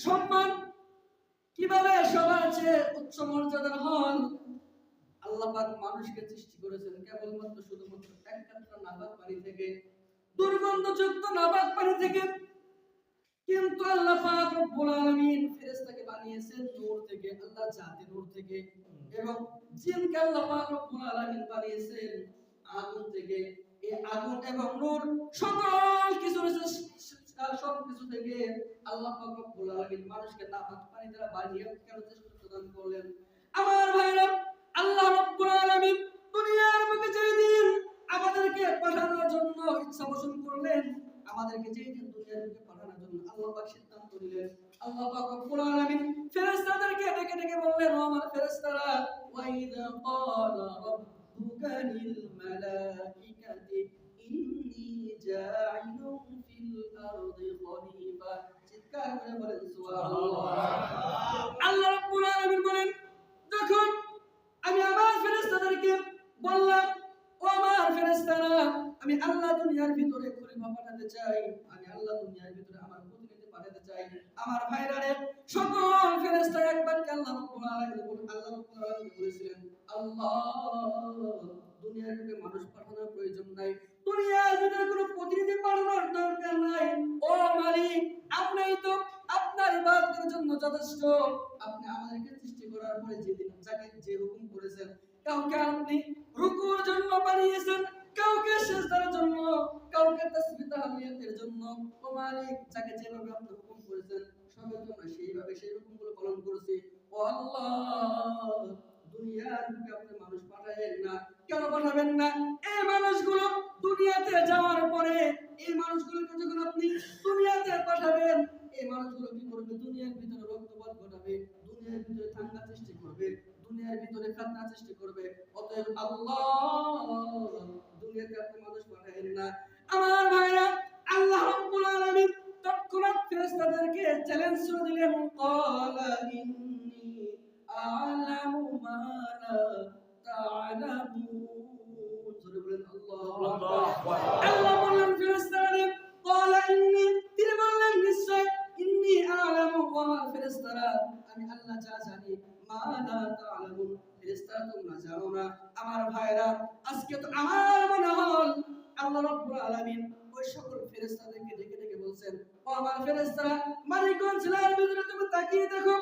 সম্মান কিভাবে সবার চেয়ে উচ্চ মর্যাদার হন। আল্লাহ পাক মানুষকে সৃষ্টি করেছেন কেবলমাত্র শুধুমাত্র এক কাতরা নাপাক পানি থেকে, দুর্গন্ধযুক্ত নাপাক পানি থেকে। কিন্তু আল্লাহ পাক রব্বুল আলামিন ফেরেশতাকে বানিয়েছেন নূর থেকে, আল্লাহ জাতি নূর থেকে, এবং জিনকে আল্লাহ পাক রব্বুল আলামিন বানিয়েছেন আগুন থেকে। এই আগুন এবং নূর সকল কিছু সব কিছু থেকে আল্লাহ পাক রব্বুল আলামিন মানুষকে নাপাক পানি দ্বারা বানিয়ে কেন চেষ্টা প্রদান করলেন। আমার ভাইরা, আল্লাহ রব্বুল আলামিন দুনিয়ার বুকে যেদিন আমাদেরকে পাঠানোর জন্য ইচ্ছা পোষণ করলেন, আমাদেরকে যেদিন দুনিয়ার বুকে পাঠানোর জন্য আল্লাহ পাক সিদ্ধান্ত নিলেন, আল্লাহ পাক রব্বুল আলামিন ফেরেশতাদেরকে ডেকে ডেকে বললেন, ও আমার ফেরেশতারা, ওয়াইদা ক্বালা রাব্বুকা লিল মালাইকাতি ইন্নী জাইলুন ফিল আরদি খলিফা। চিৎকার করে বলেন সুবহানাল্লাহ। আল্লাহ রাব্বুল আলামিন বলেন, যখন আমি আমার ফেরেশতাদেরকে বললাম, ও আমার ফেরেশতারা, আমি আল্লাহ দুনিয়ার ভিতরে খলিফা পাঠাতে চাই, আমি আল্লাহ দুনিয়ার ভিতরে আমার প্রতিনিধি পাঠাতে চাই। আমার ভাইরা রে, সকল ফেরেশতা একবার আল্লাহ রাব্বুল আলামিন বলেছিলেন, আল্লাহ দুনিয়ার ভিতরে মানুষ পাঠানোর প্রয়োজন নাই, দুনিয়ার ভিতরে কোনো প্রতিনিধি পাঠানোর দরকার নাই। ও মালিক, আপনিই তো আপনার ইবাদতের জন্য যথেষ্ট। আপনি আমাদেরকে সৃষ্টি করার পরে যেদিন যাকে যে হুকুম করেছেন, কাউকে আপনি রুকুর জন্য বানিয়েছেন, কাউকে সিজদার জন্য, কাউকে তাসবিহ তাহলিয়াতের জন্য। ও মালিক, যাকে যেভাবে আপনি হুকুম করেছেন সবাই তো আমরা সেইভাবে সেই হুকুমগুলো পালন করেছি। ও আল্লাহ, দুনিয়ার বুকে আপনি মানুষ পাঠাবেন না, কেন পাঠাবেন না? এই মানুষগুলো দুনিয়াতে যাওয়ার পরে, এই মানুষগুলোকে যখন আপনি দুনিয়াতে পাঠাবেন, এই মানুষগুলো কি করবে? দুনিয়ার ভিতরে রক্তপাত ঘটাবে, দুনিয়ার ভিতরে দাঙ্গা সৃষ্টি করবে, দুনিয়ার ভিতরে ফিতনা সৃষ্টি করবে। অতএব আল্লাহ, দুনিয়াতে আপনি মানুষ পাঠাবেন না। আমার ভাইরা, আল্লাহ রাব্বুল আলামিন তৎক্ষণাৎ ফেরেশতাদেরকে চ্যালেঞ্জ করে দিলেন, ক্বালা ইন্নী আ'লামু মা লা তা'লামুন। জোরে বলেন আল্লাহু আকবার। আল্লাহ বললেন ফেরেশতারা, ক্বালা ইন্নী, তিনি বললেন নিশ্চয়, ইন্নী আ'লামু, ওয়া ফেরেশতারা, আমি আল্লাহ যা জানি, মা লা তা'লামুন, ফেরেশতারা তোমরা জানো না। আমার ভাইরা, আজকে তো আমার মনে হল আল্লাহ রাব্বুল আলামিন ওই সকল ফেরেশতাদেরকে ডেকে ডেকে বলছেন, ও আমার ফেরেশতারা, মানিকগঞ্জ জেলার ভিতরে তুমি তাকিয়ে দেখো,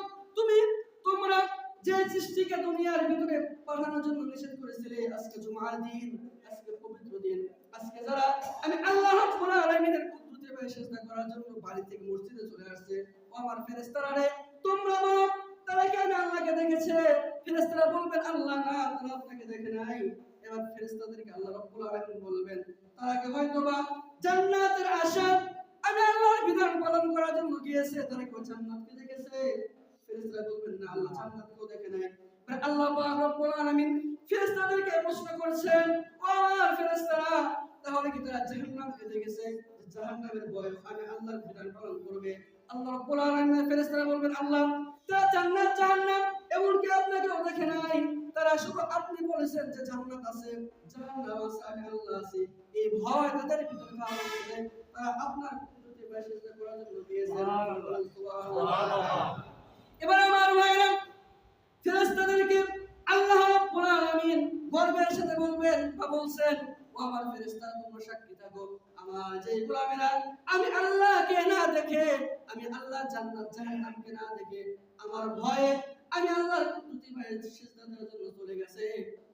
তোমরা যে সৃষ্টিকে দুনিয়ার ভিতরে পাঠানোর জন্য নিষেধ করেছিলে, আজকে জুমার দিন, আজকে পবিত্র দিন, আজকে যারা আমি আল্লাহ রাব্বুল আলামিনের কুদরতে পায়ে সিজদা করার জন্য বাড়ি থেকে মসজিদে চলে আসছে, ও আমার ফেরেশতারা রে, তোমরা বলো তারা কি আমি আল্লাহকে দেখেছে? ফেরেশতারা বলবেন, আল্লাহ না, তারা আপনাকে দেখে নাই। এবার ফেরেশতাদেরকে আল্লাহ রাব্বুল আলামিন বলবেন, তারা কি হয়তোবা জান্নাতের আশা, আমি আল্লাহর বিধান পালন করার জন্য গিয়েছে, তারা কি জান্নাতকে দেখেছে? ফেরেশতারা বলবেন, না, আল্লাহ জান্নাতকেও দেখে নাই। আল্লাহ পাক রব্বুল আলামিন ফেরেশতাদেরকে প্রশ্ন করেছেন, ও আমার ফেরেশতারা, তাহলে কি তারা জাহান্নামকে দেখেছে? জাহান্নামের ভয় আমি আল্লাহর বিধান পালন করবে? আল্লাহ রাব্বুল আলামিন ফেরেশতারা বলবেন, আল্লাহ তারা জান্নাত জাহান্নাম এমনকি আপনাকেও দেখে নাই, তারা শুধু আপনি বলেছেন যে জান্নাত আছে, জাহান্নাম আছে, আমি আল্লাহ আছি, এই ভয় তাদের ভিতরে কাজ করছে, তারা আপনার কুদরতে পায়ে সিজদা করার জন্য গিয়েছে। সুবহানাল্লাহ। এবার আমার ভাইরা, ফেরেশতাদেরকে আল্লাহ রাব্বুল আলামিন গর্বের সাথে বলবেন বা বলছেন, ও আমার ফেরেশতারা, তোমরা সাক্ষী থাকো, আমার যে গোলামেরা আমি আল্লাহকে না দেখে, আমি আল্লাহ জান্নাত জাহান্নামকে না দেখে, আমার ভয়ে আমি আল্লাহর কুদরতি পায়ে সিজদা দেওয়ার জন্য চলে গেছে,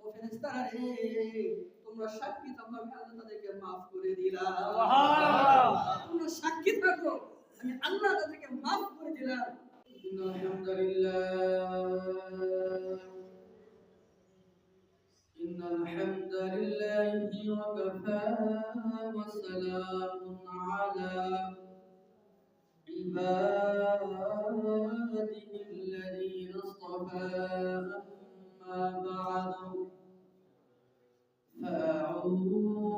ও ফেরেশতারা রে, তোমরা সাক্ষী থাকো, আমি আল্লাহ তাদেরকে maaf করে দিলাম। সুবহানাল্লাহ। তোমরা সাক্ষী থাকো, আমি আল্লাহ তাদেরকে maaf করে দিলাম। إن الحمد لله وكفى وسلام على عباده الذين اصطفى. أما بعد، فأعوذ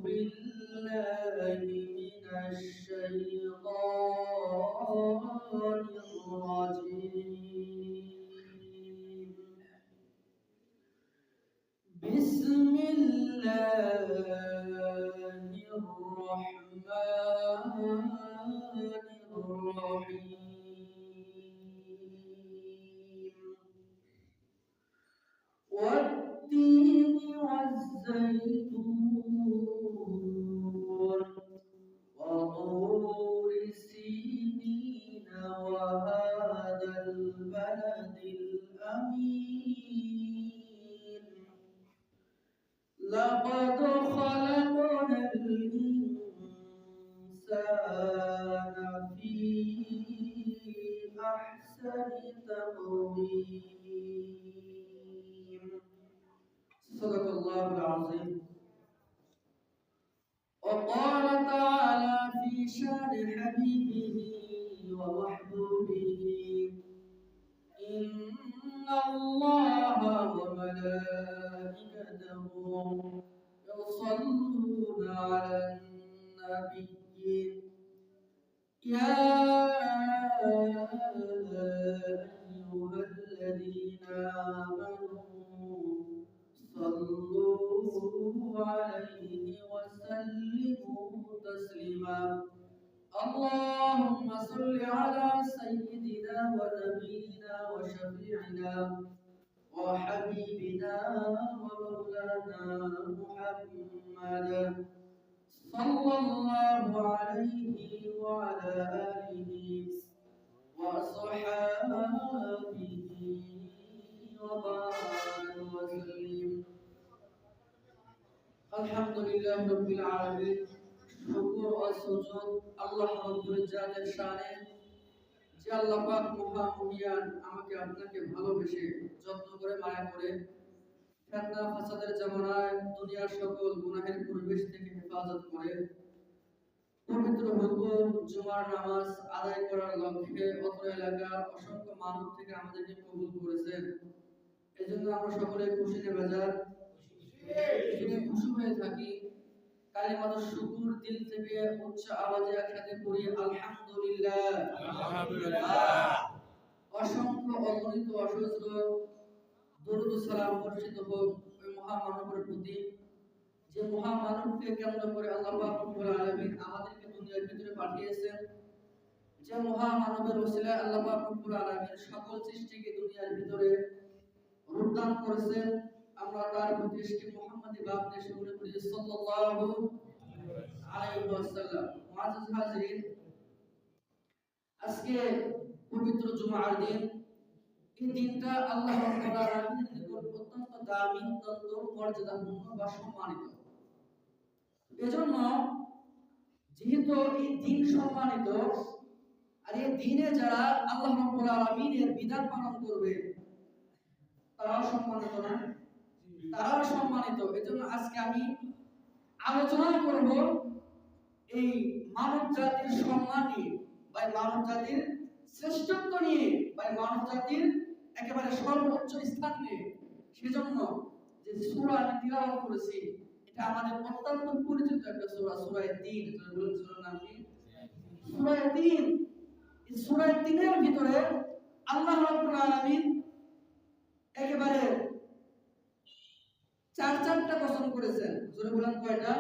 بالله من الشيطان الرجيم. بسم الله الرحمن الرحيم. والتين والزيتون وطور سينين وهذا البلد الأمين لقد خلقنا الإنسان في أحسن تقويم صدق الله العظيم. وقال تعالى في شان حبيبه ومحبوبه إن الله وملائكته يصلون على النبي يا أيها الذين آمنوا صلوا عليه وسلموا تسليما اللهم صل على سيدنا ونبينا وشفيعنا وحبيبنا ومولانا محمد صلى الله عليه وعلى آله وصحابه وبارك وسلم الحمد لله رب العالمين শুকর ও সুজুদ আল্লাহ রাব্বুল জাতের শানে যে আল্লাহ পাক মহামহিয়ান আমাকে আপনাকে ভালোবেসে যত্ন করে মায়া করে ফিতনা ফাসাদের জামানায় দুনিয়ার সকল গুনাহের পরিবেশ থেকে হেফাজত করে পবিত্র হুকুম জুমার নামাজ আদায় করার লক্ষ্যে অত্র এলাকার অসংখ্য মানব থেকে আমাদেরকে কবুল করেছেন এজন্য আমরা সকলে খুশি বেজার খুশি হয়ে থাকি কালিমাত শুকর দিল থেকে উচ্চ আওয়াজে একসাথে পড়ি আলহামদুলিল্লাহ আলহামদুলিল্লাহ অসংখ্য অগণিত অসহস্র দরুদ সালাম বর্ষিত হোক ওই মহামানবের প্রতি যে মহামানবকে কেন্দ্র করে আল্লাহ পাক রব্বুল আলামিন আমাদেরকে দুনিয়ার ভিতরে পাঠিয়েছেন যে মহামানবের ওসিলায় আল্লাহ পাক রব্বুল আলামিন সকল সৃষ্টিকে দুনিয়ার ভিতরে রূপদান করেছেন আমরা তার প্রতি ইশকে মুহাম্মদি ভাব নিয়ে শুরু করি সাল্লাল্লাহু আলাইহি ওয়াসাল্লাম মুআজ্জাজ হাজিরিন আজকে পবিত্র জুমার দিন এই দিনটা আল্লাহ রাব্বুল আলামিনের নিকট অত্যন্ত দামি অত্যন্ত মর্যাদাপূর্ণ বা সম্মানিত এজন্য যেহেতু এই দিন সম্মানিত আর এই দিনে যারা আল্লাহ রাব্বুল আলামিনের বিধান পালন করবে তারাও সম্মানিত না তারাও সম্মানিত এজন্য আজকে আমি আলোচনা করব এই মানব জাতির সম্মান নিয়ে বা মানব জাতির শ্রেষ্ঠত্ব নিয়ে বা মানব জাতির একেবারে সর্বোচ্চ স্থান নিয়ে সেজন্য যে সূরা আমি তিলাওয়াত করেছি এটা আমাদের অত্যন্ত পরিচিত একটা সূরা সূরা ৩ যেটা বলেন সূরার নাম কি সূরা ৩ এই সূরা ৩ এর ভিতরে আল্লাহ রাব্বুল আলামিন একেবারে চারটা কসম করেছেন জোরে বলেন কয়টা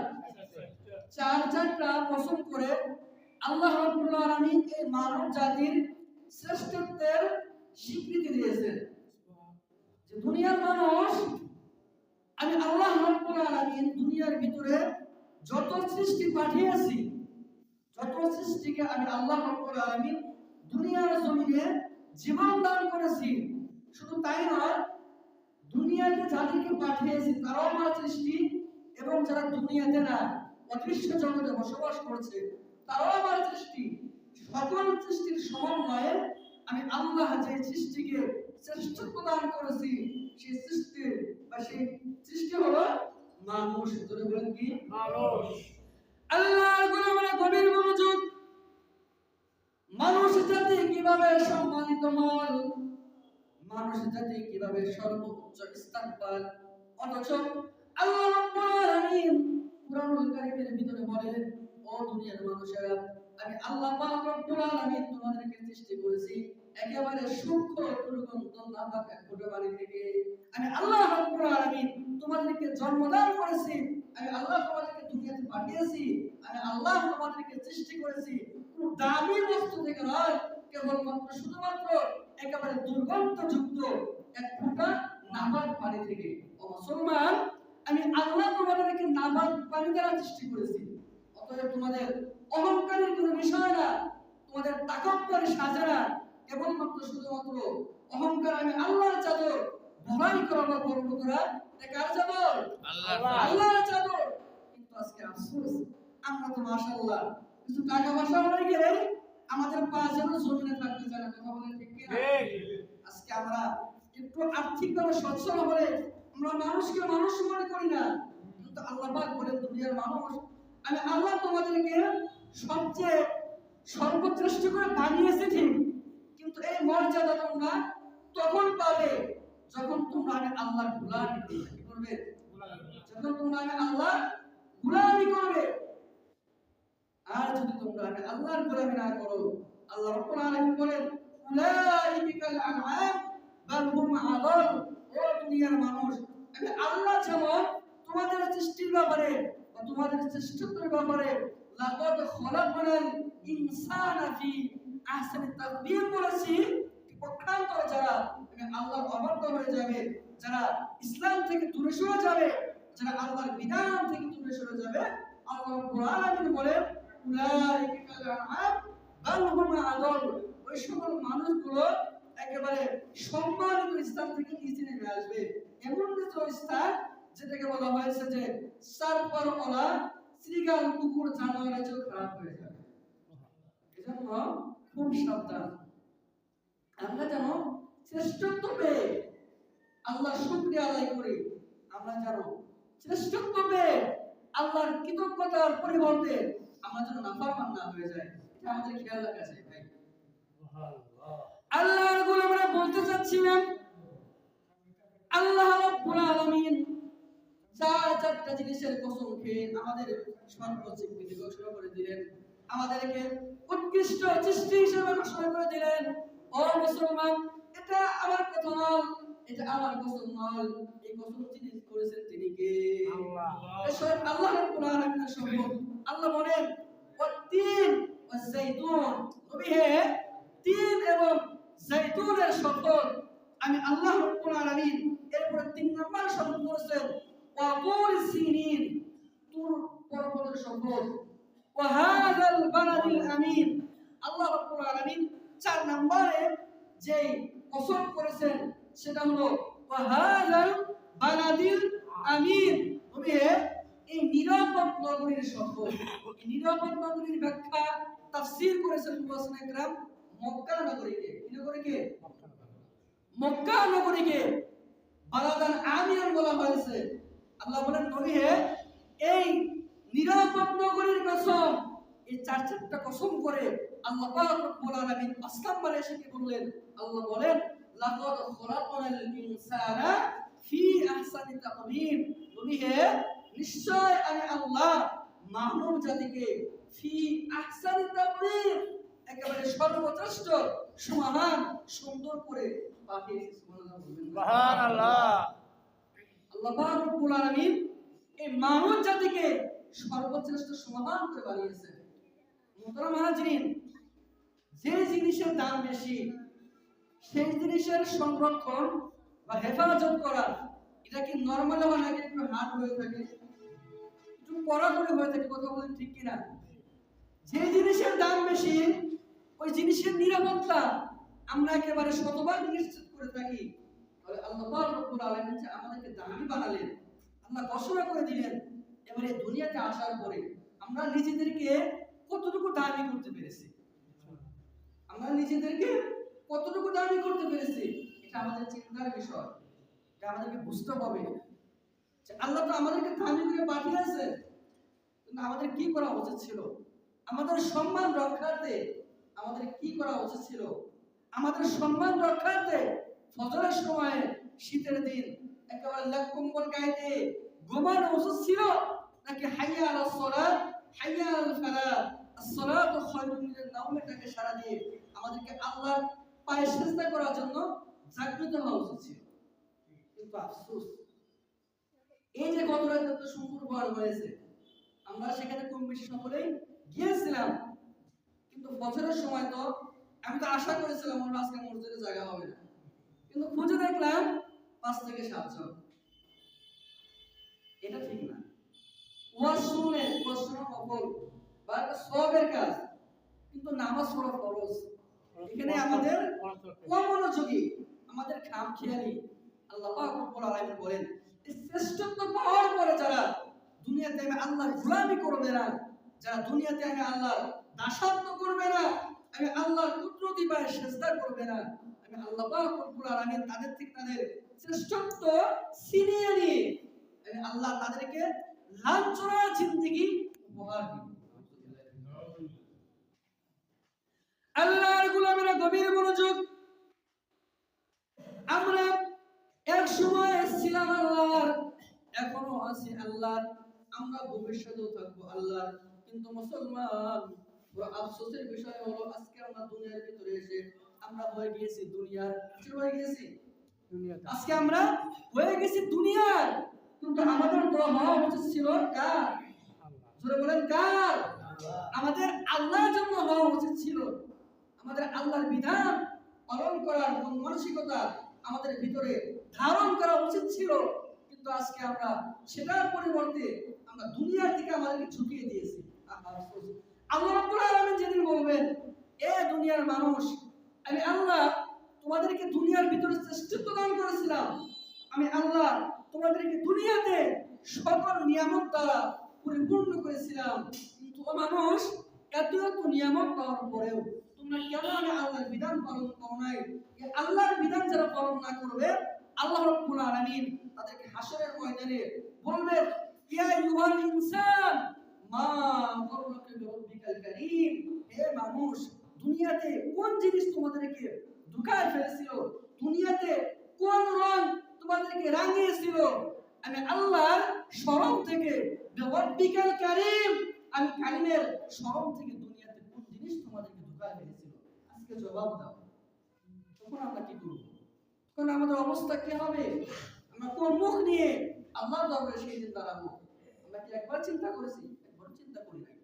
চারটা কসম করে আল্লাহ রাব্বুল আলামিন এই মানব জাতির শ্রেষ্ঠত্বের স্বীকৃতি দিয়েছেন যে দুনিয়ার মানুষ আমি আল্লাহ রাব্বুল আলামিন দুনিয়ার ভিতরে যত সৃষ্টি পাঠিয়েছি যত সৃষ্টিকে আমি আল্লাহ রাব্বুল আলামিন দুনিয়ার জমিনে জীবন দান করেছি শুধু তাই নয় দুনিয়াতে যাদেরকে পাঠিয়েছি তারাও আমার সৃষ্টি এবং যারা দুনিয়াতে না অদৃশ্য জগতে বসবাস করছে তারাও আমার সৃষ্টি সকল সৃষ্টির সমন্বয়ে আমি আল্লাহ যে সৃষ্টিকে শ্রেষ্ঠত্ব দান করেছি সেই সৃষ্টি বা সেই সৃষ্টি হলো মানুষ ধরে বলেন কি মানুষ আল্লাহর গোলামের গভীর মনোযোগ মানুষ জাতি কিভাবে সম্মানিত হয় মানুষ জাতি কিভাবে সর্বোচ্চ স্থান পায় অথচ আল্লাহ রাব্বুল আলামিন কুরআনুল কারীমের ভিতরে বলেন ও দুনিয়ার মানুষেরা আমি আল্লাহ পাক রব্বুল আলামিন তোমাদেরকে সৃষ্টি করেছি একেবারে সূক্ষ্ম দুর্গন্ধ নাপাক এক ফোঁটা পানি থেকে আমি আল্লাহ রাব্বুল আলামিন তোমাদেরকে জন্মদান করেছি আমি আল্লাহ তোমাদেরকে দুনিয়াতে পাঠিয়েছি আমি আল্লাহ তোমাদেরকে সৃষ্টি করেছি কোন দামি বস্তু থেকে নয় কেবলমাত্র শুধুমাত্র একেবারে দুর্গন্ধযুক্ত এক ফোঁটা নাপাক পানি থেকে। ও মুসলমান, আমি আল্লাহ তোমাদেরকে নাপাক পানি দ্বারা সৃষ্টি করেছি, অতএব তোমাদের অহংকারের কোনো বিষয় না, তোমাদের তাকাব্বুর সাজা, কেবলমাত্র শুধুমাত্র অহংকার। আমি আল্লাহর চাদর ভয় করা বা গর্ব করা, কার চাদর? আল্লাহর চাদর। কিন্তু আজকে আফসোস, আমরা তো মাশাআল্লাহ কিছু টাকা পয়সা হয়ে গেলে আমাদের পা যেন জমিনে থাকতে চায় না। কথা বলেন ঠিক কিনা? আজকে আমরা একটু আর্থিকভাবে সচ্ছল হলে আমরা মানুষকে মানুষ মনে করি না, কিন্তু আল্লাহ পাক বলেন দুনিয়ার মানুষ আমি আল্লাহ তোমাদেরকে সবচেয়ে সর্বশ্রেষ্ঠ করে বানিয়েছি ঠিক, কিন্তু এই মর্যাদা তোমরা তখন পাবে যখন তোমরা আমি আল্লাহর গোলামি করবে, যখন তোমরা আমি আল্লাহ গোলামি করবে। আর যদি তোমরা আমি আল্লাহর গোলামি না করো, আল্লাহ রাব্বুল আলামিন বলেন উলাইকাল আনআম বাল হুম আদাল। ও দুনিয়ার মানুষ, আমি আল্লাহ যেমন তোমাদের সৃষ্টির ব্যাপারে বা তোমাদের শ্রেষ্ঠত্বের ব্যাপারে লাকাদ খলাকনাল ইনসানা ফি আহসানি তাকবীর বলেছি, পক্ষান্তরে যারা আমি আল্লাহর অবাধ্য হয়ে যাবে, যারা ইসলাম থেকে দূরে সরে যাবে, যারা আল্লাহর বিধান থেকে দূরে সরে যাবে, আল্লাহ রাব্বুল আলামিন বলেন উলাইকাল আনআম বাল হুম আদাল। ওই সকল মানুষগুলো একেবারে সম্মানিত স্থান থেকে নিচে নেমে আসবে, এমন কিছু স্থান যেটাকে বলা হয়েছে যে সারপর ওলা শ্রীগাল কুকুর জানোয়ারের চেয়ে খারাপ হয়ে যাবে। এজন্য খুব সাবধান, আমরা যেন শ্রেষ্ঠত্ব পেয়ে আল্লাহর শুকরিয়া আদায় করি, আমরা যেন শ্রেষ্ঠত্ব পেয়ে আল্লাহর কৃতজ্ঞতার পরিবর্তে আমরা যেন নাফরমান না হয়ে যায়, এটা আমাদের খেয়াল রাখা চাই ভাই। আল্লাহর গোলামরা বলতে চাচ্ছিলাম, আল্লাহ রাব্বুল আলামিন চারটা জিনিসের কসম খেয়ে আমাদের সর্বোচ্চ ঘোষণা করে দিলেন, আমাদেরকে উৎকৃষ্ট সৃষ্টি হিসেবে ঘোষণা করে দিলেন। ও মুসলমান, এটা আমার কথা নয়, এটা আমার কসম নয়, এই কসম যিনি করেছেন তিনি কে? আল্লাহ। এই স্বয়ং আল্লাহ রাব্বুল আলামিনের শপথ। আল্লাহ বলেন ওয়াত-তিন ওয়াজ-যাইতুন, নবী হে তিন এবং জাইতুনের শপথ, আমি আল্লাহ রাব্বুল আলামিন। এরপর ৩ নম্বর শপথ করেছেন ওয়া তুর সিনিন, তুর পর্বতের শপথ, ওয়া হাযাল বালাদিল আমিন। আল্লাহ রাব্বুল আলামিন ৪ নম্বরে যে কসম করেছেন সেটা হলো ওয়া হাযাল বালাদিল আমিন, নবী হে এই নিরাপদ নগরীর শপথ। এই নিরাপদ নগরীর ব্যাখ্যা তাফসীর করেছেন মুফাসসিরিন کرام মক্কা নগরীকে, কি নগরীকে? মক্কা নগরীকে বালাদান আমিন বলা হয়েছে। আল্লাহ বলেন নবী হে এই নিরাপদ নগরীর কসম, এই চারটা কসম করে আল্লাহ পাক রব্বুল আলামিন ৫ নম্বরে এসে কি বললেন? আল্লাহ বলেন লাকাদ খলাকনাল ইনসানা ফি আহসানি তাকওয়িম, নবী হে নিশ্চয় আমি আল্লাহ মানব জাতিকে ফি আহসানি তাকওয়িম একেবারে সর্বশ্রেষ্ঠ সমাধান সুন্দর করে পাঠিয়েছি। সুবহানাল্লাহ। আল্লাহ পাক রব্বুল আলামিন এই মানব জাতিকে সর্বশ্রেষ্ঠ সমাধান করে বানিয়েছেন। মুহতারাম হাজিরিন, যে জিনিসের দাম বেশি সেই জিনিসের সংরক্ষণ বা হেফাজত করা, এটা কি নরমাল হয় নাকি একটু হার্ড হয়ে থাকে, একটু কড়াকড়ি হয়ে থাকে? কথা বলেন ঠিক কিনা? যে জিনিসের দাম বেশি ওই জিনিসের নিরাপত্তা আমরা একেবারে শতভাগ নিশ্চিত করে থাকি। তাহলে আল্লাহ পাক রব্বুল আলামিন যে আমাদেরকে দামি বানালেন, আল্লাহ ঘোষণা করে দিলেন, এবারে দুনিয়াতে আসার পরে আমরা নিজেদেরকে কতটুকু দামি করতে পেরেছি, আমরা নিজেদেরকে কতটুকু দামি করতে পেরেছি, এটা আমাদের চিন্তার বিষয়। এটা আমাদেরকে বুঝতে হবে যে আল্লাহ তো আমাদেরকে দামি করে পাঠিয়েছে, কিন্তু আমাদের কি করা উচিত ছিল? আমাদের সম্মান রক্ষার্থে আমাদের কি করা উচিত ছিল? আমাদের সম্মান রক্ষার্থে ফজরের সময় শীতের দিন একেবারে লেপ কম্বল গায়ে দিয়ে ঘুমানো উচিত ছিল, নাকি হাইয়া আলাস সালাত হাইয়া আলাল ফালাহ as-সালাতু খায়রুম মিনান নাওমেটাকে সারা দিয়ে আমাদেরকে আল্লাহর পায়ে সিজদা করার জন্য জাগ্রত হওয়া উচিত ছিল? কিন্তু আফসোস, এই যে গত রাতে এত সুন্দর বার হয়েছে, আমরা সেখানে কম বেশি সকলেই গিয়েছিলাম, কিন্তু বছরের সময় তো আমি তো আশা করেছিলাম আমার আজকে মসজিদে জায়গা হবে না, কিন্তু খুঁজে দেখলাম 5 থেকে 7 জন। এটা ঠিক না। ওয়াজ শুনলে ওয়াজ শোনা নফল বা সওয়াবের কাজ, কিন্তু নামাজ পড়া ফরজ। এখানে আমাদের অমনোযোগী, আমাদের খামখেয়ালি। আল্লাহ পাক রব্বুল আলামিন বলেন, শ্রেষ্ঠত্ব পাওয়ার পরে যারা দুনিয়াতে আমি আল্লাহর গোলামি করবে না, যারা দুনিয়াতে আমি আল্লাহর দাসত্ব করবে না, আমি আল্লাহর কুদরতি পায়ে সিজদা করবে না, আমি আল্লাহ পাক রব্বুল আলামিন তাদের থেকে তাদের শ্রেষ্ঠত্ব ছিনিয়ে নিয়ে আমি আল্লাহ তাদেরকে লাঞ্ছনার জিন্দেগি উপহার দিব। আল্লাহর গোলামেরা গভীর মনোযোগ। আমরা এক সময় ছিলাম আল্লাহর, এখনো আছি আল্লাহর, আমরা ভবিষ্যতেও থাকবো আল্লাহর। কিন্তু মুসলমান, বড় আফসোসের বিষয় হলো আজকে আমরা দুনিয়ার ভিতরে এসে আমরা হয়ে গিয়েছি দুনিয়ার, কি হয়ে গিয়েছি? আজকে আমরা হয়ে গেছি দুনিয়ার, কিন্তু আমাদের দোয়া হওয়া উচিত ছিল কার? জোরে বলেন কার? আমাদের আল্লাহর জন্য হওয়া উচিত ছিল। আমাদের আল্লাহর বিধান পালন করার মানসিকতা আমাদের ভিতরে ধারণ করা উচিত ছিল, কিন্তু আজকে আমরা সেটার পরিবর্তে আমরা দুনিয়ার দিকে আমাদেরকে ঝুঁকিয়ে দিয়েছি। আল্লাহ রাব্বুল আলামিন যেদিন বলবেন, এ দুনিয়ার মানুষ, আমি আল্লাহ তোমাদেরকে দুনিয়ার ভিতরে শ্রেষ্ঠত্ব দান করেছিলাম, আমি আল্লাহ তোমাদেরকে দুনিয়াতে সকল নিয়ামত দ্বারা পরিপূর্ণ করেছিলাম, কিন্তু ও মানুষ, এত এত নিয়ামত পাওয়ার পরেও তোমরা কেন আমি আল্লাহর বিধান পালন করো নাই? এই আল্লাহর বিধান যারা পালন না করবে, আল্লাহ রাব্বুল আলামিন তাদেরকে হাসরের ময়দানে বলবেন, ইয়া আইয়ুহাল ইনসান মা গররাকা বিরাব্বিকাল কারীম, হে মানুষ, দুনিয়াতে কোন জিনিস তোমাদেরকে ধোঁকায় ফেলেছিল, দুনিয়াতে কোন রং তোমাদেরকে রাঙিয়েছিল? আমি আল্লাহর শরম থেকে, বিরাব্বিকাল কারীম, আমি কারীমের শরম থেকে দুনিয়াতে কোন জিনিস তোমাদেরকে ধোঁকায় ফেলেছিল? আজকে জবাব দাও। তখন আমরা কি করব? তখন আমাদের অবস্থা কি হবে? আমরা কোন মুখ নিয়ে আল্লাহর দরবারে সেই দিন দাঁড়াবো? আমরা কি একবার চিন্তা করেছি? একবার চিন্তা করি নাই।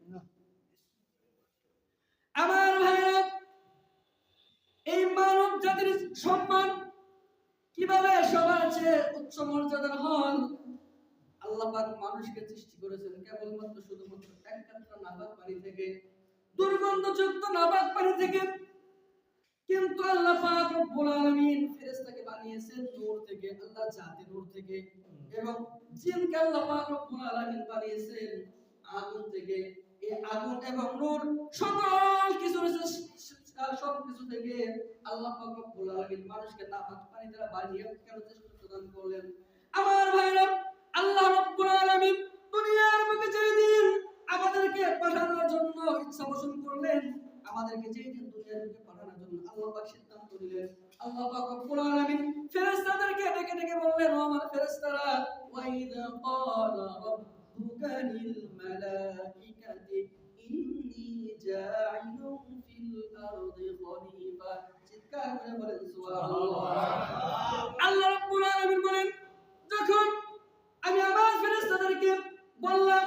আমার ভাইরা, এই মানব জাতির সম্মান কিভাবে সবার চেয়ে উচ্চ মর্যাদার হন? আল্লাহ পাক মানুষকে সৃষ্টি করেছেন কেবলমাত্র শুধুমাত্র এক কাতরা নাপাক পানি থেকে, দুর্গন্ধযুক্ত নাপাক পানি থেকে, কিন্তু আল্লাহ পাক রব্বুল আলামিন ফেরেশতাকে বানিয়েছেন নূর থেকে, আল্লাহ জাতি নূর থেকে, এবং জিনকে আল্লাহ পাক রব্বুল আলামিন বানিয়েছেন আগুন থেকে। এই আগুন এবং নূর সকল কিছু সবকিছু থেকে আল্লাহ পাক রব্বুল আলামিন মানুষকে নাপাক পানি দ্বারা বানিয়ে কেন শ্রেষ্ঠত্ব দান করলেন? আমার ভাইরা, আল্লাহ রাব্বুল আলামিন দুনিয়ার বুকে যেদিন আমাদেরকে পাঠানোর জন্য ইচ্ছা পোষণ করলেন, আমাদেরকে যেদিন দুনিয়ার বুকে পাঠানোর জন্য আল্লাহ পাক সিদ্ধান্ত নিলেন, আল্লাহ পাক রব্বুল আলামিন ফেরেশতাদেরকে ডেকে ডেকে বললেন, ও আমার ফেরেশতারা, ওয়াইদা ক্বালা রাব্বুকা লিল মালাইকাতি ইন্নী জাইলুন ফিল আরদি খলিফা। চিৎকার করে বলেন সুবহানাল্লাহ। আল্লাহ রাব্বুল আলামিন বলেন, যখন আমি আমার ফেরেশতাদেরকে বললাম,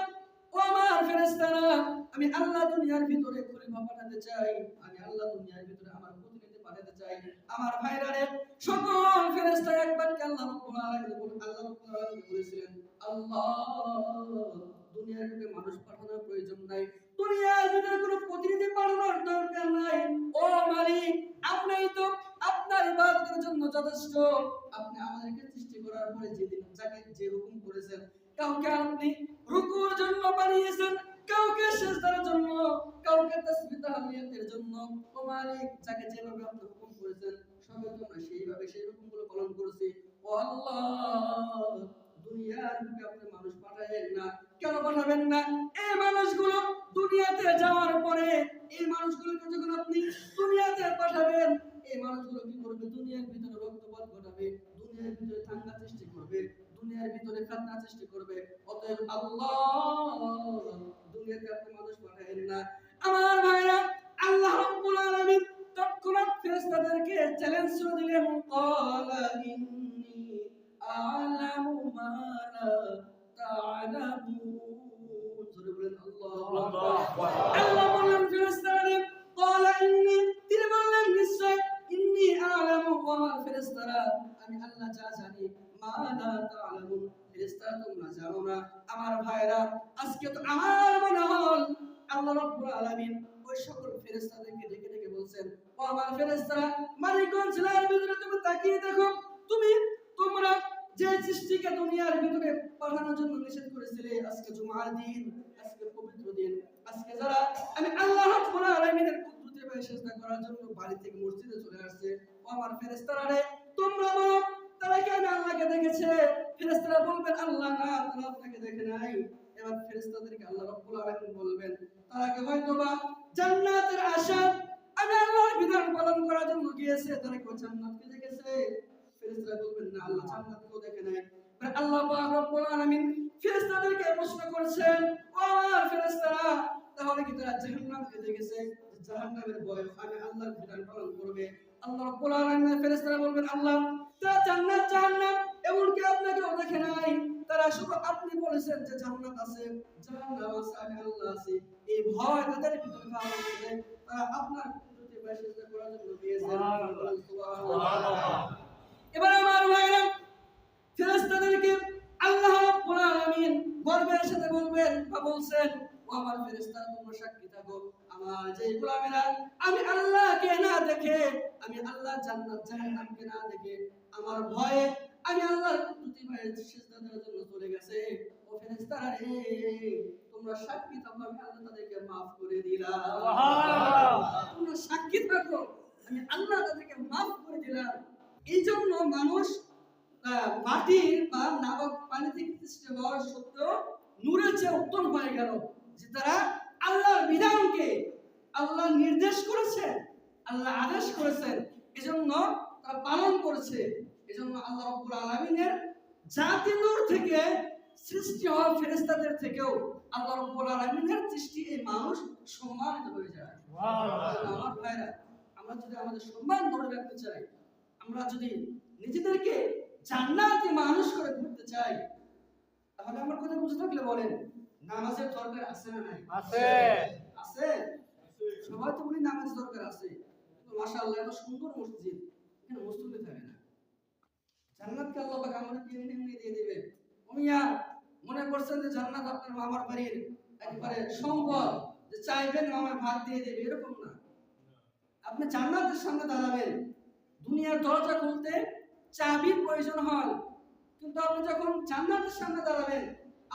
ও আমার ফেরেশতারা, আমি আল্লাহ দুনিয়ার ভিতরে খলিফা পাঠাতে চাই, আমি আল্লাহ দুনিয়ার ভিতরে আমার প্রতিনিধি পাঠাতে চাই, আমার ভাইরা রে, সকল ফেরেশতা একবার আল্লাহ রাব্বুল আলামিন বলেছিলেন, আল্লাহ দুনিয়ার ভিতরে মানুষ পাঠানোর প্রয়োজন নাই, দুনিয়ার ভিতরে কোনো প্রতিনিধি পাঠানোর দরকার নাই, ও মালিক, আপনিই তো আপনার ইবাদতের জন্য যথেষ্ট। আপনি আমাদেরকে সৃষ্টি করার পরে যেদিন যাকে যে হুকুম করেছেন, কাউকে আপনি রুকুর জন্য বানিয়েছেন, কাউকে সিজদার জন্য, কাউকে তাসবিহ তাহলিয়াতের জন্য। ও মালিক, যাকে যেভাবে আপনি হুকুম করেছেন সবাই তো আমরা সেইভাবে সেই হুকুমগুলো পালন করেছি। ও আল্লাহ, দুনিয়ার বুকে আপনি মানুষ পাঠাবেন না, কেন পাঠাবেন না? এই মানুষগুলো দুনিয়াতে যাওয়ার পরে, এই মানুষগুলোকে যখন আপনি দুনিয়াতে পাঠাবেন, এই মানুষগুলো কি করবে? দুনিয়ার ভিতরে রক্তপাত ঘটাবে, দুনিয়ার ভিতরে দাঙ্গা সৃষ্টি করবে, দুনিয়ার ভিতরে ফিতনা সৃষ্টি করবে। অতএব আল্লাহ, দুনিয়াতে আপনি মানুষ পাঠাবেন না। আমার ভাইরা, আল্লাহ রাব্বুল আলামিন তৎক্ষণাৎ ফেরেশতাদেরকে চ্যালেঞ্জ করে দিলেন, ক্বালা ইন্নী আ'লামু মা লা তা'লামুন। জোরে বলেন আল্লাহু আকবার। আল্লাহ বললেন ফেরেশতারা, ক্বালা ইন্নী, তিনি বললেন নিশ্চয়, ইন্নী আ'লামু, ওয়া ফেরেশতারা, আমি আল্লাহ যা জানি মা লা তা'লামুন, ফেরেশতারা তোমরা জানো না। আমার ভাইরা, আজকে তো আমার মনে হল আল্লাহ রাব্বুল আলামিন ওই সকল ফেরেশতাদেরকে ডেকে ডেকে বলছেন, ও আমার ফেরেশতারা, মানিকগঞ্জ জেলার ভিতরে তুমি তাকিয়ে দেখো, তোমরা যে সৃষ্টিকে দুনিয়ার ভিতরে পাঠানোর জন্য নিষেধ করেছিলে, আজকে জুমার দিন, আজকে পবিত্র দিন, আজকে যারা আমি আল্লাহ রাব্বুল আলামিনের কুদরতে পায়ে সিজদা করার জন্য বাড়ি থেকে মসজিদে চলে আসছে, ও আমার ফেরেশতারা রে, তোমরা বলো তারা কি আমি আল্লাহকে দেখেছে? ফেরেশতারা বলবেন আল্লাহ না, তারা আপনাকে দেখে নাই। এবার ফেরেশতাদেরকে আল্লাহ রাব্বুল আলামিন বলবেন, তারা কি হয়তোবা জান্নাতের আশা আমি আল্লাহর বিধান পালন করার জন্য গিয়েছে, তারা কি জান্নাতকে দেখেছে? ফেরেশতারা বলবেন না, আল্লাহ জান্নাতকেও দেখে নাই। আল্লাহ পাক রব্বুল আলামিন ফেরেশতাদেরকে প্রশ্ন করছেন, ও আমার ফেরেশতারা, তাহলে কি তারা জাহান্নামকে দেখেছে? জাহান্নামের ভয় আমি আল্লাহর বিধান পালন করবে? আল্লাহ রাব্বুল আলামিন ফেরেশতারা বলবেন, আল্লাহ তারা জান্নাত জাহান্নাম এমনকি আপনাকেও দেখে নাই, তারা শুধু আপনি বলেছেন যে জান্নাত আছে, জাহান্নাম আছে, আমি আল্লাহ আছি, এই ভয় তাদের ভিতরে কাজ করে তারা আপনার কুদরতে পায়ে সিজদা করার জন্য গিয়েছেন। সুবহানাল্লাহ। এবার আমার ভাইরা, ফেরেশতাদেরকে আল্লাহ রাব্বুল আলামিন গর্বের সাথে বলবেন বা বলছেন, ও আমার ফেরেশতারা, তোমরা সাক্ষী থাকো, আমার যে গোলামেরা আমি আল্লাহকে না দেখে, আমি আল্লাহ জান্নাত জাহান্নামকে না দেখে, আমার ভয়ে আমি আল্লাহর কুদরতি পায়ে সিজদা দেওয়ার জন্য চলে গেছে, ও ফেরেশতারা রে, তোমরা সাক্ষী থাকো, আমি আল্লাহ তাদেরকে maaf করে দিলাম। সুবহানাল্লাহ। তোমরা সাক্ষী থাকো, আমি আল্লাহ তাদেরকে maaf করে দিলাম। এই জন্য মানুষ মাটির বা নাবাক পানি থেকে সৃষ্টি হওয়ার সত্ত্বেও নূরের চেয়ে উত্তম হয়ে গেল, যে তারা আল্লাহর বিধানকে আল্লাহ নির্দেশ করেছেন, আল্লাহ আদেশ করেছেন, এজন্য তারা পালন করেছে। এজন্য আল্লাহ রাব্বুল আলামিনের জাতি নূর থেকে সৃষ্টি হওয়া ফেরেশতাদের থেকেও আল্লাহ রাব্বুল আলামিনের সৃষ্টি এই মানুষ সম্মানিত হয়ে যায়। সুবহানাল্লাহ। আমার ভাইরা, আমরা যদি আমাদের সম্মান ধরে রাখতে চাই, আমরা যদি নিজেদেরকে জান্নাতি মানুষ করে ঘুরতে চাই, তাহলে আমার কথা বুঝে থাকলে বলেন, নামাজের দরকার আছে না নাই? আছে। আছে? সবাই তো বলি নামাজের দরকার আছে, কিন্তু মাশাআল্লাহ এত সুন্দর মসজিদ, এখানে মুসল্লি থাকে না। জান্নাতকে আল্লাহ পাক আমাদেরকে এমনি দিয়ে দিবে। ওমিয়া মনে করছেন যে জান্নাত আপনার মামার বাড়ির একেবারে সম্পদ, যে চাইবেন মামার ভাত দিয়ে দেবে, এরকম না। আপনি জান্নাতের সামনে দাঁড়াবেন, দুনিয়ার দরজা খুলতে চাবির প্রয়োজন হয়, কিন্তু আপনি যখন জান্নাতের সামনে দাঁড়াবেন,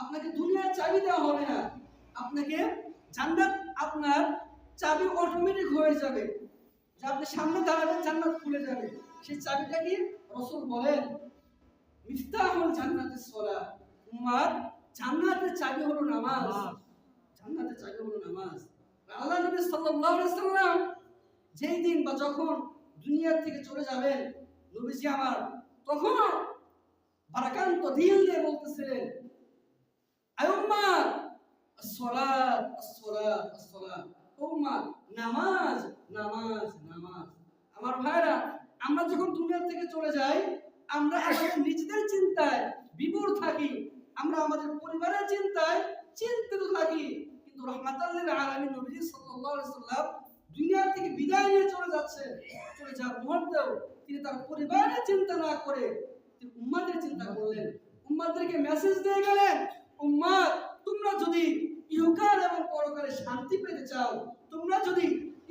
আপনাকে দুনিয়ার চাবি দেওয়া হবে না, আপনাকে জান্নাত আপনার চাবি অটোমেটিক হয়ে যাবে, যে আপনি সামনে দাঁড়াবেন জান্নাত খুলে যাবে। সেই চাবিটা কি? রাসূল বলেন, মিফতাহুল জান্নাতিস সালাত, উম্মার জান্নাতের চাবি হলো নামাজ। জান্নাতের চাবি হলো নামাজ। আল্লাহ নবী সাল্লাল্লাহু আলাইহি সাল্লাম যেই দিন বা যখন দুনিয়া থেকে চলে যাবেন, নবীজি আমার তখন বারাকান্ত দিল দিয়ে বলতেছিলেন, আয় উম্মাত as-সালাত as-সালাত as-সালাত, উম্মাত নামাজ নামাজ নামাজ। আমার ভাইরা, আমরা যখন দুনিয়া থেকে চলে যাই, আমরা আমাদের নিজেদের চিন্তায় বিভোর থাকি, আমরা আমাদের পরিবারের চিন্তায় চিন্তিত থাকি, কিন্তু রাহমাতাল লিল আলামিন নবী সাল্লাল্লাহু আলাইহি সাল্লাম দুনিয়া থেকে বিদায় নিয়ে চলে যাচ্ছেন, চলে যাওয়ার মুহূর্তেও তিনি তার পরিবারের চিন্তা না করে তিনি উম্মাদের চিন্তা করলেন। উম্মাদেরকে মেসেজ দিয়ে গেলেন, উম্মাত তোমরা যদি ইহকাল এবং পরকালে শান্তি পেতে চাও, তোমরা যদি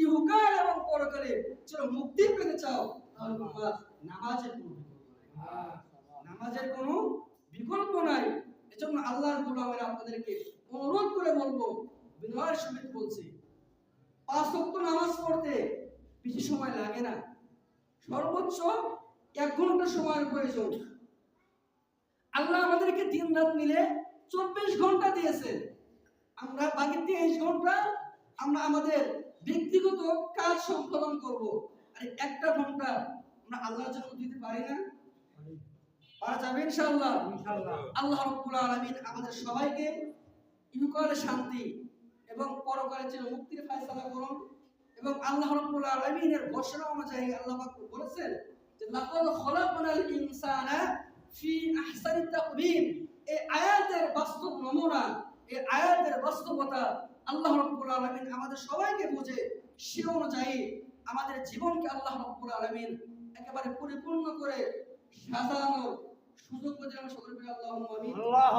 ইহকাল এবং পরকালে চির মুক্তি পেতে চাও, তাহলে উম্মাত নামাজের কোনো বিকল্প নাই। এজন্য আল্লাহর গোলামেরা আপনাদেরকে অনুরোধ করে বলবো, বিনয়ের সহিত বলছি, 5 ওয়াক্ত নামাজ পড়তে বেশি সময় লাগে না, সর্বোচ্চ 1 ঘন্টা সময়ের প্রয়োজন। আল্লাহ আমাদেরকে দিন রাত মিলে 24 ঘন্টা দিয়েছে, আমরা বাকি 23 ঘন্টা আমরা আমাদের ব্যক্তিগত কাজ সম্পাদন করব, আর 1টা ঘন্টা আমরা আল্লাহর জন্য দিতে পারি না? পারা যাবে ইনশাআল্লাহ। আল্লাহ রাব্বুল আলামিন আমাদের সবাইকে ইহকালে শান্তি এবং পরকালে চির মুক্তির ফয়সালা করুন। এবং আল্লাহ রাব্বুল আলামিনের ঘোষণা অনুযায়ী আল্লাহ পাক বলেছেন যে লাকাদ খলাকনাল ইনসানা ফি আহসানি তাকওয়িম। এই আয়াতের বাস্তব নমুনা, এই আয়াতের বাস্তবতা আল্লাহ রাব্বুল আলামিন আমাদের সবাইকে বুঝে সে অনুযায়ী আমাদের জীবনকে আল্লাহ রাব্বুল আলামিন একেবারে পরিপূর্ণ করে সাজানোর সুযোগ বুঝে আমরা সকলে মিলে আল্লাহুম্মা আমিন। আল্লাহ